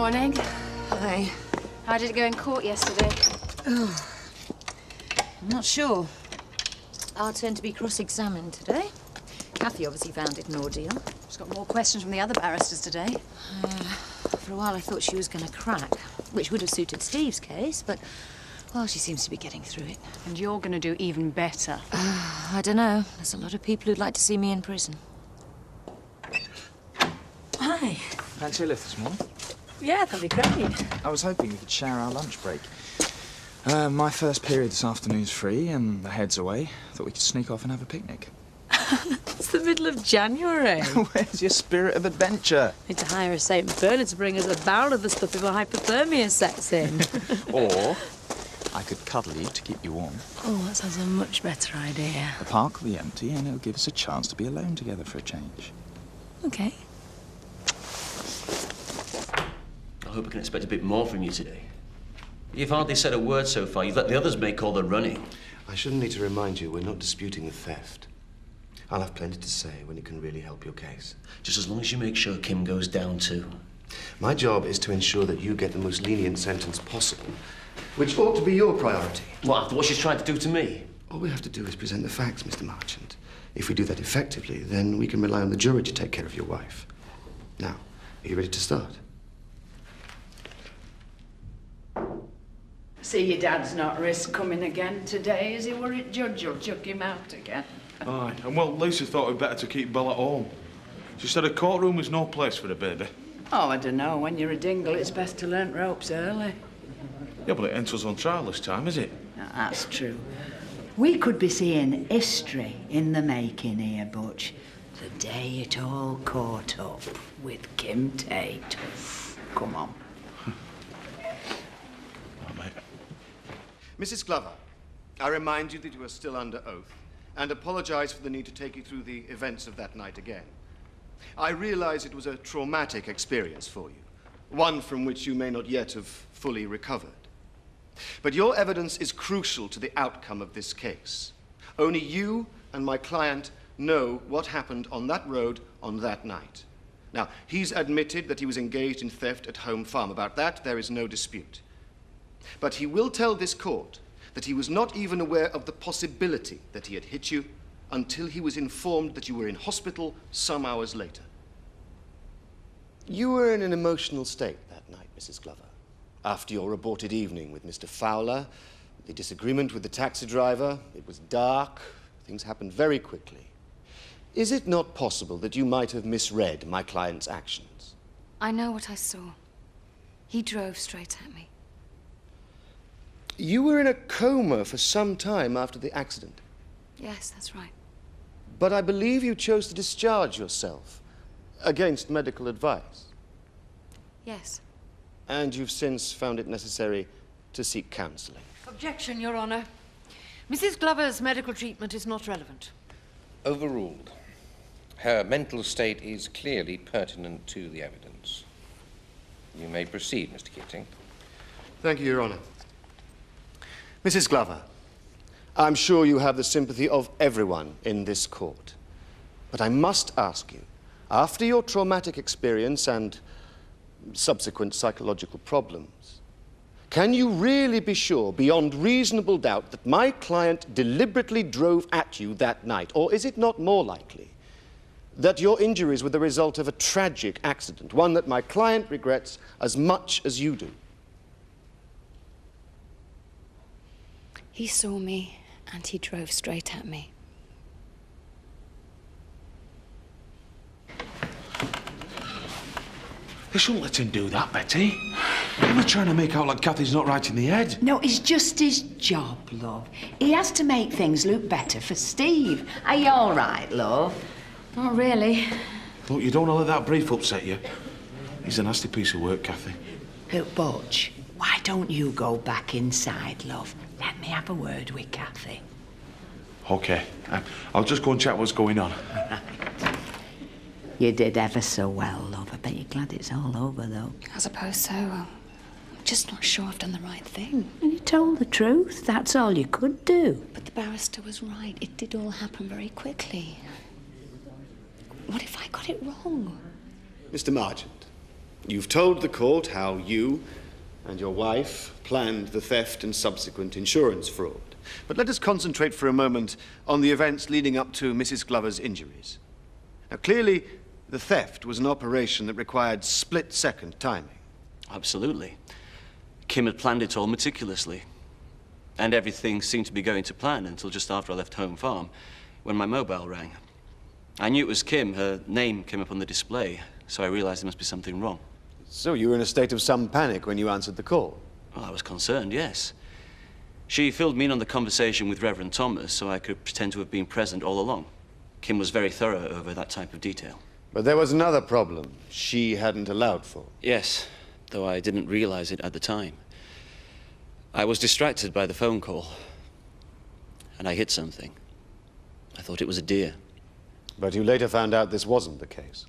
Morning. Hi. How did it go in court yesterday? Oh, I'm not sure. Our turn to be cross-examined today. Kathy obviously found it an ordeal. She's got more questions from the other barristers today. For a while I thought she was going to crack, which would have suited Steve's case, but, well, she seems to be getting through it. And you're going to do even better. I don't know. There's a lot of people who'd like to see me in prison. Hi. Fancy a lift this morning? Yeah, that'd be great. I was hoping we could share our lunch break. My first period this afternoon's free and the head's away. Thought we could sneak off and have a picnic. It's the middle of January. Where's your spirit of adventure? Need to hire a St. Bernard to bring us a barrel of the stuff before hypothermia sets in. Or I could cuddle you to keep you warm. Oh, that sounds a much better idea. The park will be empty and it'll give us a chance to be alone together for a change. OK. I hope I can expect a bit more from you today. You've hardly said a word so far. You've let the others make all the running. I shouldn't need to remind you, we're not disputing the theft. I'll have plenty to say when it can really help your case. Just as long as you make sure Kim goes down too. My job is to ensure that you get the most lenient sentence possible, which ought to be your priority. What, after what she's tried to do to me? All we have to do is present the facts, Mr. Marchant. If we do that effectively, then we can rely on the jury to take care of your wife. Now, are you ready to start? See, your dad's not risk coming again today. Is he worried Judge will chuck him out again? Aye, and well, Lisa thought it'd better to keep Belle at home. She said a courtroom was no place for a baby. Oh, I don't know. When you're a dingle, it's best to learn ropes early. Yeah, but it enters on trial this time, is it? Now, that's true. We could be seeing history in the making here, Butch. The day it all caught up with Kim Tate. Come on. Mrs. Glover, I remind you that you are still under oath and apologize for the need to take you through the events of that night again. I realize it was a traumatic experience for you, one from which you may not yet have fully recovered. But your evidence is crucial to the outcome of this case. Only you and my client know what happened on that road on that night. Now, he's admitted that he was engaged in theft at Home Farm. About that, there is no dispute. But he will tell this court that he was not even aware of the possibility that he had hit you until he was informed that you were in hospital some hours later. You were in an emotional state that night, Mrs. Glover. After your aborted evening with Mr. Fowler, the disagreement with the taxi driver, it was dark, things happened very quickly. Is it not possible that you might have misread my client's actions? I know what I saw. He drove straight at me. You were in a coma for some time after the accident. Yes, that's right. But I believe you chose to discharge yourself against medical advice. Yes. And you've since found it necessary to seek counselling. Objection, Your Honour. Mrs. Glover's medical treatment is not relevant. Overruled. Her mental state is clearly pertinent to the evidence. You may proceed, Mr. Keating. Thank you, Your Honour. Mrs. Glover, I'm sure you have the sympathy of everyone in this court. But I must ask you, after your traumatic experience and subsequent psychological problems, can you really be sure, beyond reasonable doubt, that my client deliberately drove at you that night? Or is it not more likely that your injuries were the result of a tragic accident, one that my client regrets as much as you do? He saw me, and he drove straight at me. They shouldn't let him do that, Betty. Am I trying to make out like Kathy's not right in the head? No, it's just his job, love. He has to make things look better for Steve. Are you all right, love? Not really. Look, you don't want to let that brief upset you. He's a nasty piece of work, Kathy. Look, Butch, why don't you go back inside, love? Let me have a word with Kathy. OK. I'll just go and check what's going on. Right. You did ever so well, love. I bet you're glad it's all over, though. I suppose so. I'm just not sure I've done the right thing. And you told the truth. That's all you could do. But the barrister was right. It did all happen very quickly. What if I got it wrong? Mr. Marchant, You've told the court how you and your wife planned the theft and subsequent insurance fraud. But let us concentrate for a moment on the events leading up to Mrs. Glover's injuries. Now, clearly, the theft was an operation that required split-second timing. Absolutely. Kim had planned it all meticulously. And everything seemed to be going to plan until just after I left home farm, when my mobile rang. I knew it was Kim. Her name came up on the display, so I realized there must be something wrong. So you were in a state of some panic when you answered the call? Well, I was concerned, yes. She filled me in on the conversation with Reverend Thomas, so I could pretend to have been present all along. Kim was very thorough over that type of detail. But there was another problem she hadn't allowed for. Yes, though I didn't realize it at the time. I was distracted by the phone call, and I hit something. I thought it was a deer. But you later found out this wasn't the case.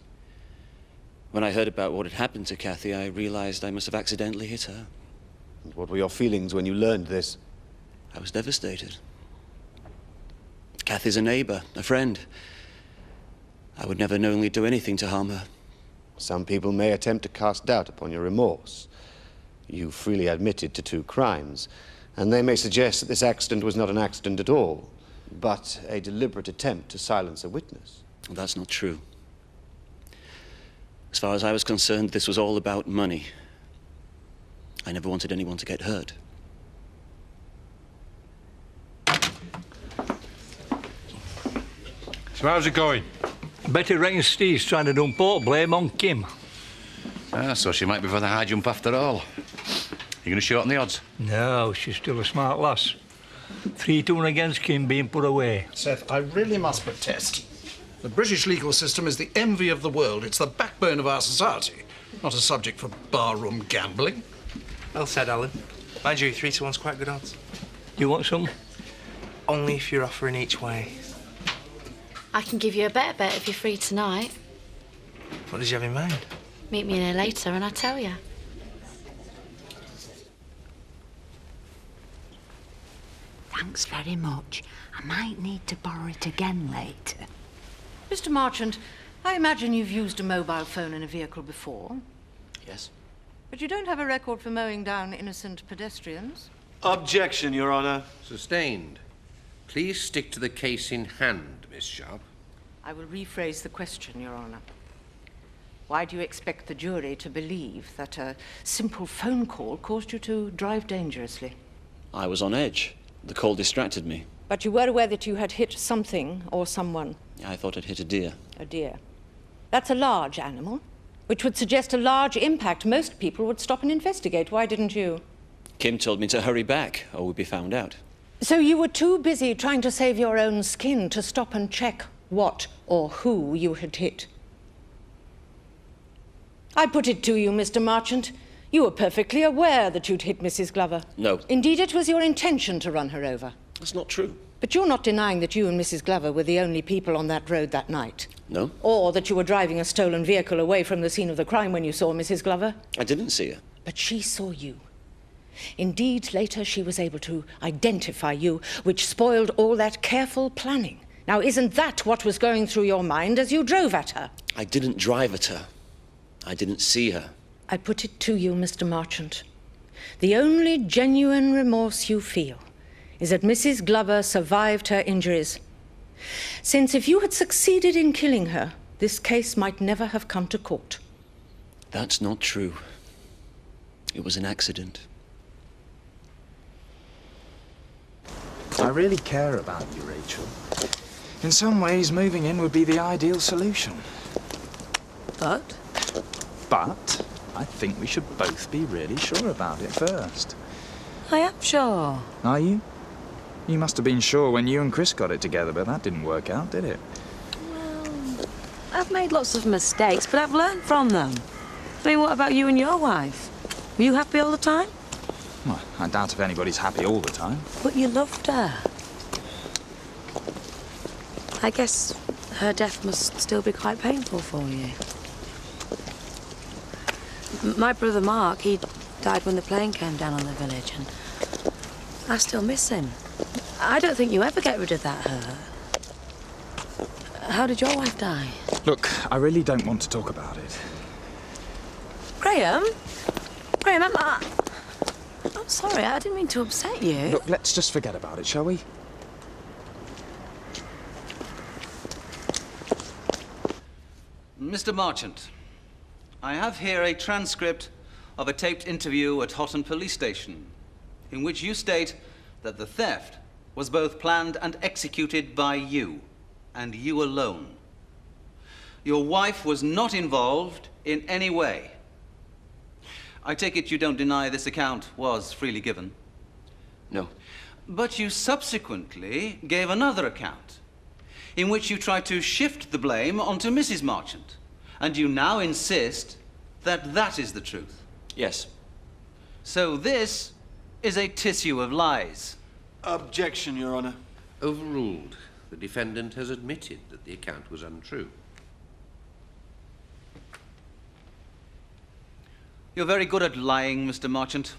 When I heard about what had happened to Kathy, I realized I must have accidentally hit her. And what were your feelings when you learned this? I was devastated. Kathy's a neighbor, a friend. I would never knowingly do anything to harm her. Some people may attempt to cast doubt upon your remorse. You freely admitted to 2 crimes, and they may suggest that this accident was not an accident at all, but a deliberate attempt to silence a witness. Well, that's not true. As far as I was concerned, this was all about money. I never wanted anyone to get hurt. So how's it going? Betty reckons Steve's trying to dump all blame on Kim. Ah, so she might be for the high jump after all. You going to shorten the odds? No, she's still a smart lass. 3-2 against Kim being put away. Seth, I really must protest. The British legal system is the envy of the world. It's the backbone of our society, not a subject for barroom gambling. Well said, Alan. Mind you, 3-1's quite good odds. You want some? Only if you're offering each way. I can give you a better bet if you're free tonight. What did you have in mind? Meet me in here later and I'll tell you. Thanks very much. I might need to borrow it again later. Mr. Marchant, I imagine you've used a mobile phone in a vehicle before. Yes. But you don't have a record for mowing down innocent pedestrians. Objection, Your Honor. Sustained. Please stick to the case in hand, Miss Sharp. I will rephrase the question, Your Honor. Why do you expect the jury to believe that a simple phone call caused you to drive dangerously? I was on edge. The call distracted me. But you were aware that you had hit something or someone. I thought I'd hit a deer. A deer. That's a large animal, which would suggest a large impact. Most people would stop and investigate. Why didn't you? Kim told me to hurry back, or we'd be found out. So you were too busy trying to save your own skin to stop and check what or who you had hit. I put it to you, Mr. Marchant. You were perfectly aware that you'd hit Mrs. Glover. No. Indeed, it was your intention to run her over. That's not true. But you're not denying that you and Mrs. Glover were the only people on that road that night? No. Or that you were driving a stolen vehicle away from the scene of the crime when you saw Mrs. Glover? I didn't see her. But she saw you. Indeed, later she was able to identify you, which spoiled all that careful planning. Now, isn't that what was going through your mind as you drove at her? I didn't drive at her. I didn't see her. I put it to you, Mr. Marchant. The only genuine remorse you feel is that Mrs. Glover survived her injuries. Since if you had succeeded in killing her, this case might never have come to court. That's not true. It was an accident. I really care about you, Rachel. In some ways, moving in would be the ideal solution. But I think we should both be really sure about it first. I am sure. Are you? You must have been sure when you and Chris got it together, but that didn't work out, did it? Well, I've made lots of mistakes, but I've learned from them. I mean, what about you and your wife? Were you happy all the time? Well, I doubt if anybody's happy all the time. But you loved her. I guess her death must still be quite painful for you. My brother Mark, he died when the plane came down on the village, and I still miss him. I don't think you ever get rid of that hurt. How did your wife die? Look, I really don't want to talk about it. Great. Graham? Graham, I'm sorry, I didn't mean to upset you. Look, let's just forget about it, shall we? Mr. Marchant, I have here a transcript of a taped interview at Houghton Police Station, in which you state that the theft was both planned and executed by you, and you alone. Your wife was not involved in any way. I take it you don't deny this account was freely given? No. But you subsequently gave another account, in which you tried to shift the blame onto Mrs. Marchant, and you now insist that that is the truth. Yes. So this is a tissue of lies. Objection, Your Honour. Overruled. The defendant has admitted that the account was untrue. You're very good at lying, Mr. Marchant,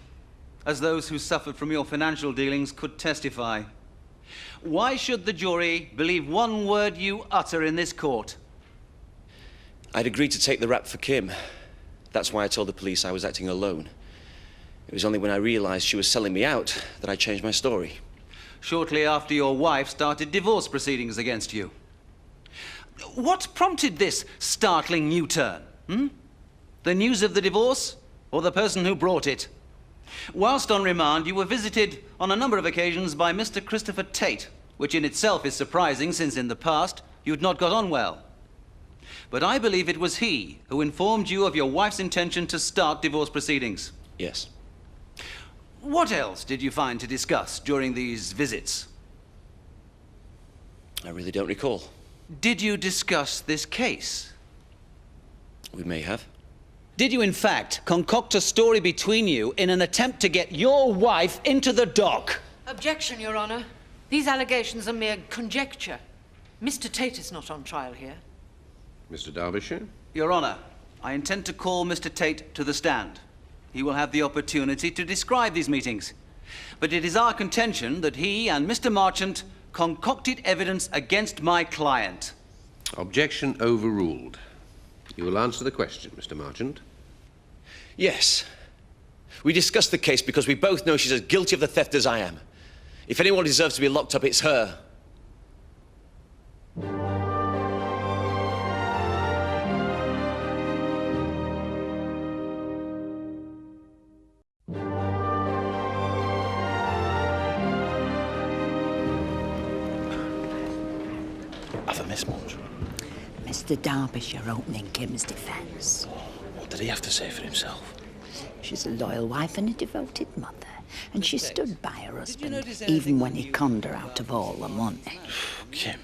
as those who suffered from your financial dealings could testify. Why should the jury believe one word you utter in this court? I'd agreed to take the rap for Kim. That's why I told the police I was acting alone. It was only when I realized she was selling me out that I changed my story. Shortly after your wife started divorce proceedings against you. What prompted this startling U-turn? The news of the divorce, or the person who brought it? Whilst on remand, you were visited on a number of occasions by Mr. Christopher Tate, which in itself is surprising, since in the past you'd not got on well. But I believe it was he who informed you of your wife's intention to start divorce proceedings. Yes. What else did you find to discuss during these visits? I really don't recall. Did you discuss this case? We may have. Did you, in fact, concoct a story between you in an attempt to get your wife into the dock? Objection, Your Honour. These allegations are mere conjecture. Mr. Tate is not on trial here. Mr. Derbyshire? Your Honour, I intend to call Mr. Tate to the stand. He will have the opportunity to describe these meetings. But it is our contention that he and Mr. Marchant concocted evidence against my client. Objection overruled. You will answer the question, Mr. Marchant. Yes. We discussed the case because we both know she's as guilty of the theft as I am. If anyone deserves to be locked up, it's her. Have I missed much? Mr. Derbyshire opening Kim's defence. What did he have to say for himself? She's a loyal wife and a devoted mother, and she stood by her husband even when he conned her out of all the money. Kim.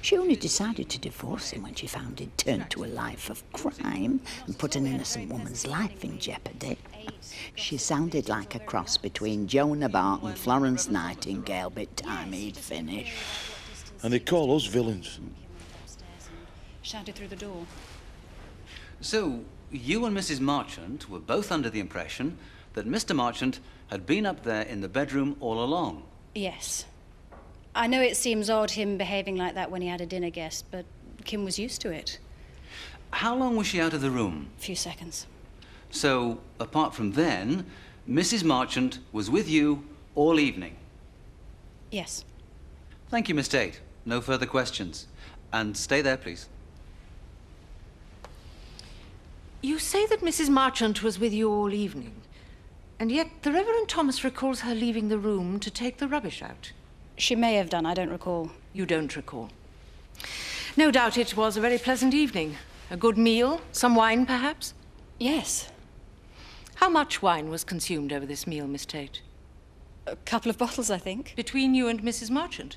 She only decided to divorce him when she found he'd turned to a life of crime and put an innocent woman's life in jeopardy. She sounded like a cross between Joan of Arc and Florence Nightingale by the time he'd finished. And they call us villains. Shouted through the door. So, you and Mrs. Marchant were both under the impression that Mr. Marchant had been up there in the bedroom all along? Yes. I know it seems odd him behaving like that when he had a dinner guest, but Kim was used to it. How long was she out of the room? A few seconds. So, apart from then, Mrs. Marchant was with you all evening? Yes. Thank you, Miss Tate. No further questions. And stay there, please. You say that Mrs. Marchant was with you all evening, and yet the Reverend Thomas recalls her leaving the room to take the rubbish out. She may have done, I don't recall. You don't recall. No doubt it was a very pleasant evening. A good meal, some wine, perhaps? Yes. How much wine was consumed over this meal, Miss Tate? A couple of bottles, I think. Between you and Mrs. Marchant.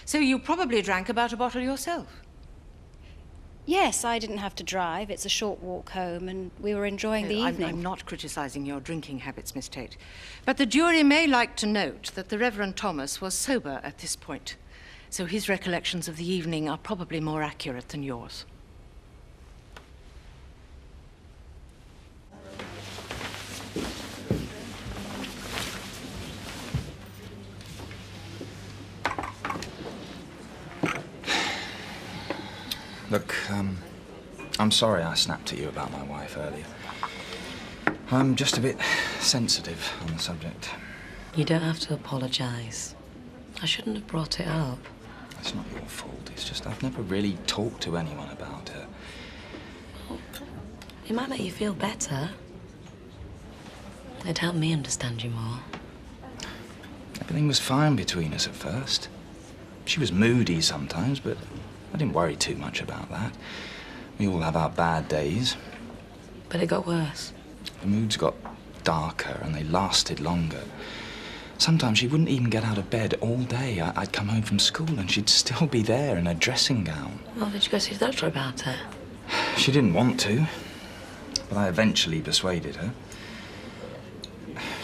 So you probably drank about a bottle yourself. Yes, I didn't have to drive. It's a short walk home, and we were enjoying the evening. I'm not criticising your drinking habits, Miss Tate. But the jury may like to note that the Reverend Thomas was sober at this point. So his recollections of the evening are probably more accurate than yours. Look, I'm sorry I snapped at you about my wife earlier. I'm just a bit sensitive on the subject. You don't have to apologise. I shouldn't have brought it up. It's not your fault. It's just I've never really talked to anyone about her. Well, it might make you feel better. It'd help me understand you more. Everything was fine between us at first. She was moody sometimes, but I didn't worry too much about that. We all have our bad days. But it got worse. The moods got darker and they lasted longer. Sometimes she wouldn't even get out of bed all day. I'd come home from school and she'd still be there in a dressing gown. Well, did you go see the doctor about it? She didn't want to, but I eventually persuaded her.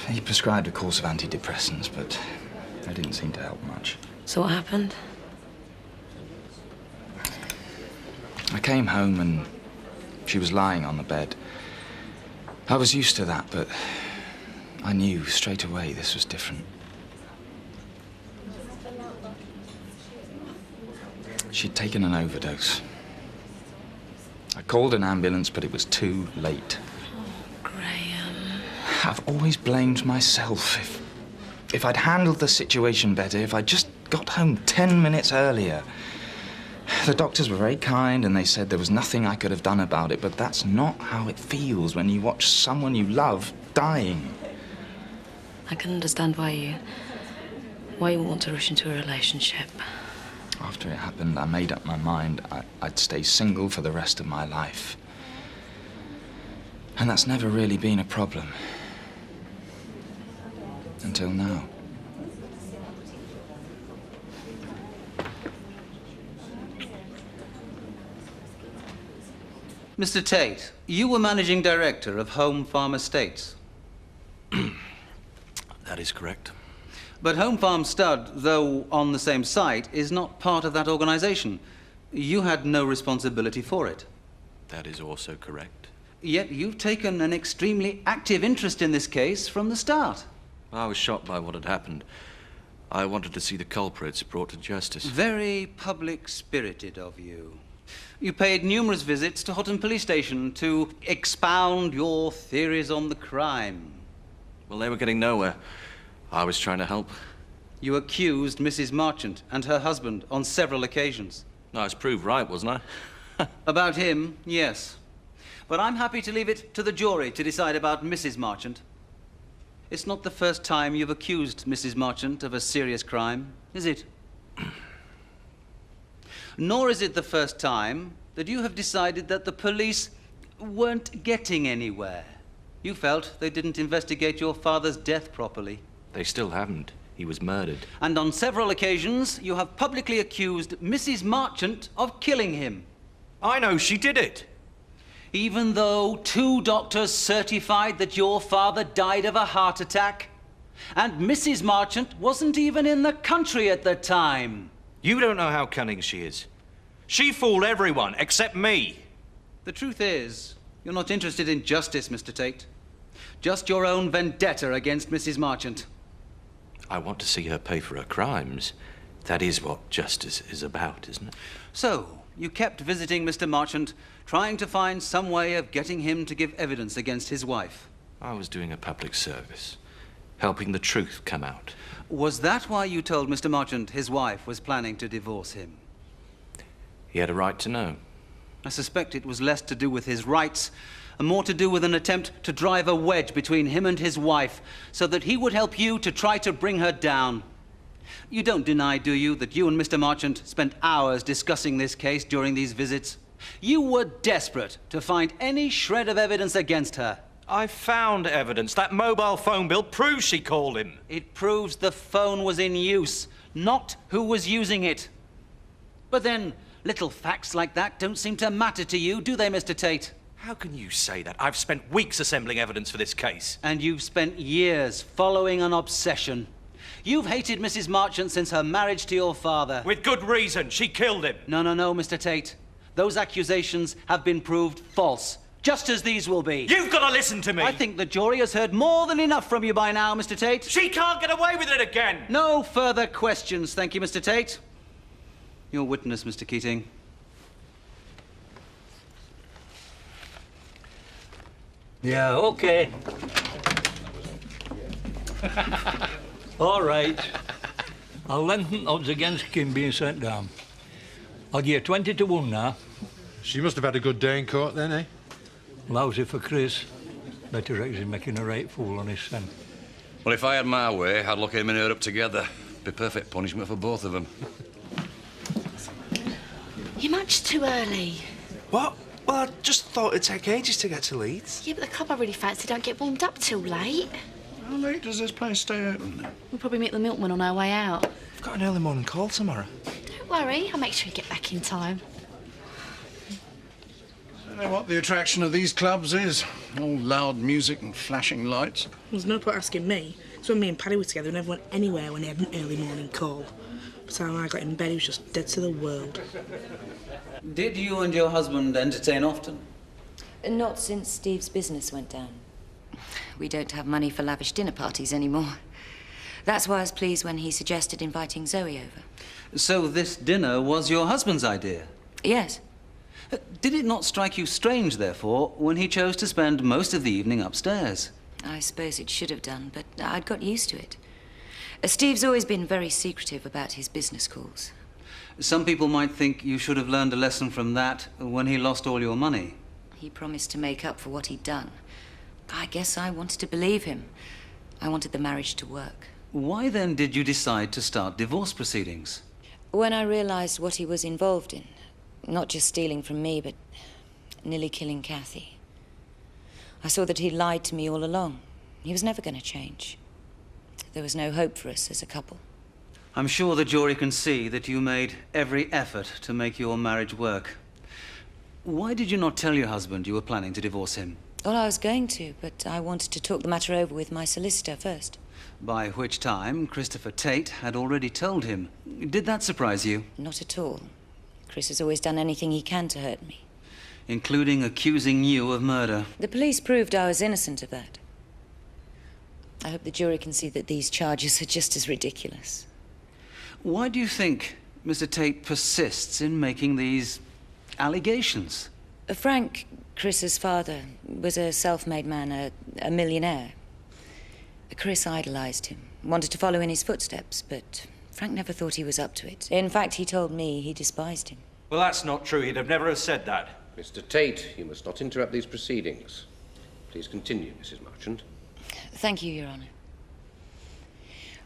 He prescribed a course of antidepressants, but they didn't seem to help much. So what happened? I came home and she was lying on the bed. I was used to that, but I knew straight away this was different. She'd taken an overdose. I called an ambulance, but it was too late. Graham. I've always blamed myself. If I'd handled the situation better, if I'd just got home 10 minutes earlier. The doctors were very kind and they said there was nothing I could have done about it, but that's not how it feels when you watch someone you love dying. I can understand why you want to rush into a relationship. After it happened, I made up my mind I'd stay single for the rest of my life. And that's never really been a problem. Until now. Mr. Tate, you were managing director of Home Farm Estates. That is correct. But Home Farm Stud, though on the same site, is not part of that organisation. You had no responsibility for it. That is also correct. Yet you've taken an extremely active interest in this case from the start. I was shocked by what had happened. I wanted to see the culprits brought to justice. Very public-spirited of you. You paid numerous visits to Houghton Police Station to expound your theories on the crime. Well, they were getting nowhere. I was trying to help. You accused Mrs. Marchant and her husband on several occasions. I was proved right, wasn't I? About him, yes. But I'm happy to leave it to the jury to decide about Mrs. Marchant. It's not the first time you've accused Mrs. Marchant of a serious crime, is it? Nor is it the first time that you have decided that the police weren't getting anywhere. You felt they didn't investigate your father's death properly. They still haven't. He was murdered. And on several occasions, you have publicly accused Mrs. Marchant of killing him. I know she did it. Even though 2 doctors certified that your father died of a heart attack, and Mrs. Marchant wasn't even in the country at the time. You don't know how cunning she is. She fooled everyone except me. The truth is, you're not interested in justice, Mr. Tate. Just your own vendetta against Mrs. Marchant. I want to see her pay for her crimes. That is what justice is about, isn't it? So, you kept visiting Mr. Marchant, trying to find some way of getting him to give evidence against his wife. I was doing a public service, helping the truth come out. Was that why you told Mr. Marchant his wife was planning to divorce him? He had a right to know. I suspect it was less to do with his rights and more to do with an attempt to drive a wedge between him and his wife so that he would help you to try to bring her down. You don't deny, do you, that you and Mr. Marchant spent hours discussing this case during these visits? You were desperate to find any shred of evidence against her. I found evidence. That mobile phone bill proves she called him. It proves the phone was in use, not who was using it. But then, little facts like that don't seem to matter to you, do they, Mr. Tate? How can you say that? I've spent weeks assembling evidence for this case. And you've spent years following an obsession. You've hated Mrs. Marchant since her marriage to your father. With good reason. She killed him. No, Mr. Tate. Those accusations have been proved false, just as these will be. You've got to listen to me. I think the jury has heard more than enough from you by now, Mr. Tate. She can't get away with it again. No further questions, thank you, Mr. Tate. Your witness, Mr. Keating. Yeah, OK. All right. I'll lengthen odds against Kim being sent down. I'll give you 20 to 1 now. She must have had a good day in court then, eh? Lousy for Chris. Better reckons he's making a right fool on his son. Well, if I had my way, I'd lock him and her up together. Be perfect punishment for both of them. You're much too early. What? Well, I just thought it'd take ages to get to Leeds. Yeah, but the club I really fancy don't get warmed up till late. How late does this place stay open? We'll probably meet the milkman on our way out. I've got an early morning call tomorrow. Don't worry, I'll make sure you get back in time. I don't know what the attraction of these clubs is. All loud music and flashing lights. There's no point asking me. So when me and Paddy were together, we never went anywhere when he had an early morning call. By the time I got in bed, he was just dead to the world. Did you and your husband entertain often? Not since Steve's business went down. We don't have money for lavish dinner parties anymore. That's why I was pleased when he suggested inviting Zoe over. So this dinner was your husband's idea? Yes. Did it not strike you strange, therefore, when he chose to spend most of the evening upstairs? I suppose it should have done, but I'd got used to it. Steve's always been very secretive about his business calls. Some people might think you should have learned a lesson from that when he lost all your money. He promised to make up for what he'd done. I guess I wanted to believe him. I wanted the marriage to work. Why then did you decide to start divorce proceedings? When I realized what he was involved in, not just stealing from me, but nearly killing Kathy, I saw that he lied to me all along. He was never going to change. There was no hope for us as a couple. I'm sure the jury can see that you made every effort to make your marriage work. Why did you not tell your husband you were planning to divorce him? Well, I was going to, but I wanted to talk the matter over with my solicitor first. By which time, Christopher Tate had already told him. Did that surprise you? Not at all. Chris has always done anything he can to hurt me. Including accusing you of murder. The police proved I was innocent of that. I hope the jury can see that these charges are just as ridiculous. Why do you think Mr. Tate persists in making these allegations? Frank, Chris's father, was a self-made man, a millionaire. Chris idolized him, wanted to follow in his footsteps, but Frank never thought he was up to it. In fact, he told me he despised him. Well, that's not true. He'd have never have said that. Mr. Tate, you must not interrupt these proceedings. Please continue, Mrs. Marchant. Thank you, Your Honor.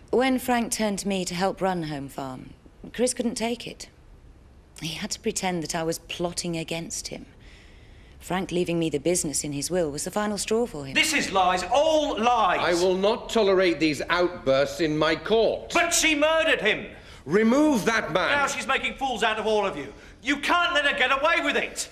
When Frank turned to me to help run Home Farm, Chris couldn't take it. He had to pretend that I was plotting against him. Frank leaving me the business in his will was the final straw for him. This is lies, all lies! I will not tolerate these outbursts in my court. But she murdered him! Remove that man! Now she's making fools out of all of you. You can't let her get away with it!